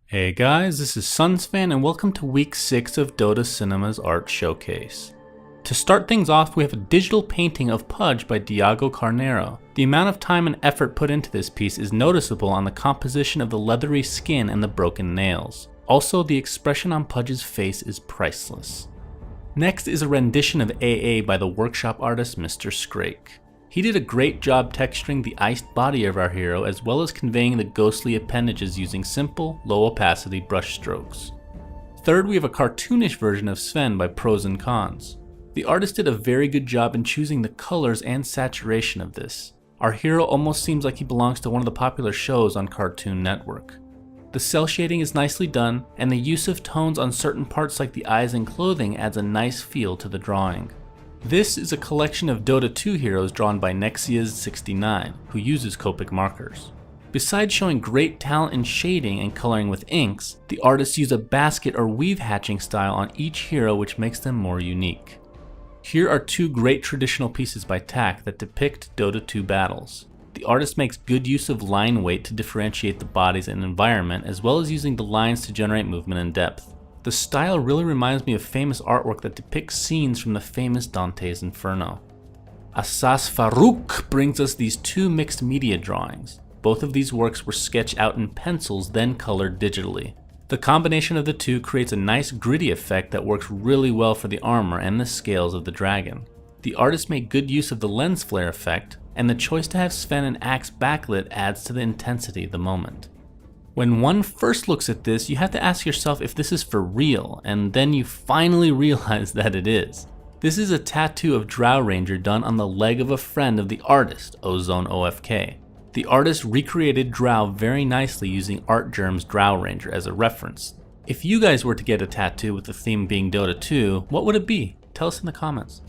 Hey guys, this is Sunsfan and welcome to week 6 of Dota Cinema's art showcase. To start things off, we have a digital painting of Pudge by Diego Carneiro. The amount of time and effort put into this piece is noticeable on the composition of the leathery skin and the broken nails. Also, the expression on Pudge's face is priceless. Next is a rendition of AA by the workshop artist Mr. Scrake. He did a great job texturing the iced body of our hero as well as conveying the ghostly appendages using simple, low opacity brush strokes. Third, we have a cartoonish version of Sven by Pros and Cons. The artist did a very good job in choosing the colors and saturation of this. Our hero almost seems like he belongs to one of the popular shows on Cartoon Network. The cell shading is nicely done, and the use of tones on certain parts like the eyes and clothing adds a nice feel to the drawing. This is a collection of Dota 2 heroes drawn by Nexias69, who uses Copic markers. Besides showing great talent in shading and coloring with inks, the artists use a basket or weave hatching style on each hero which makes them more unique. Here are two great traditional pieces by Tak that depict Dota 2 battles. The artist makes good use of line weight to differentiate the bodies and environment, as well as using the lines to generate movement and depth. The style really reminds me of famous artwork that depicts scenes from the famous Dante's Inferno. Asas Farouk brings us these two mixed media drawings. Both of these works were sketched out in pencils, then colored digitally. The combination of the two creates a nice gritty effect that works really well for the armor and the scales of the dragon. The artist made good use of the lens flare effect, and the choice to have Sven and Axe backlit adds to the intensity of the moment. When one first looks at this, you have to ask yourself if this is for real, and then you finally realize that it is. This is a tattoo of Drow Ranger done on the leg of a friend of the artist, Ozone OFK. The artist recreated Drow very nicely using Artgerm's Drow Ranger as a reference. If you guys were to get a tattoo with the theme being Dota 2, what would it be? Tell us in the comments.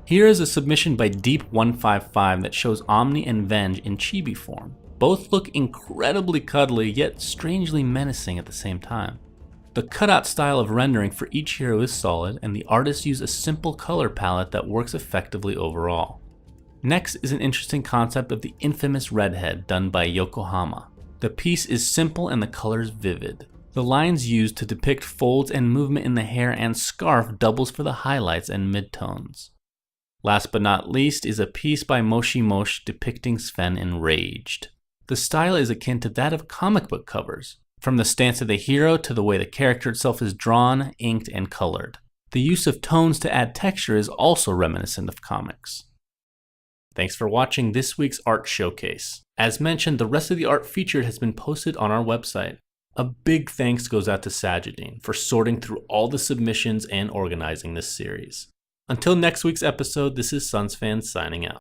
Here is a submission by Deep155 that shows Omni and Venge in chibi form. Both look incredibly cuddly, yet strangely menacing at the same time. The cutout style of rendering for each hero is solid, and the artists use a simple color palette that works effectively overall. Next is an interesting concept of the infamous redhead done by Yokohama. The piece is simple and the colors vivid. The lines used to depict folds and movement in the hair and scarf doubles for the highlights and midtones. Last but not least is a piece by Moshi Mosh depicting Sven enraged. The style is akin to that of comic book covers, from the stance of the hero to the way the character itself is drawn, inked, and colored. The use of tones to add texture is also reminiscent of comics. Thanks for watching this week's art showcase. As mentioned, the rest of the art featured has been posted on our website. A big thanks goes out to Sajidine for sorting through all the submissions and organizing this series. Until next week's episode, this is Sunsfan signing out.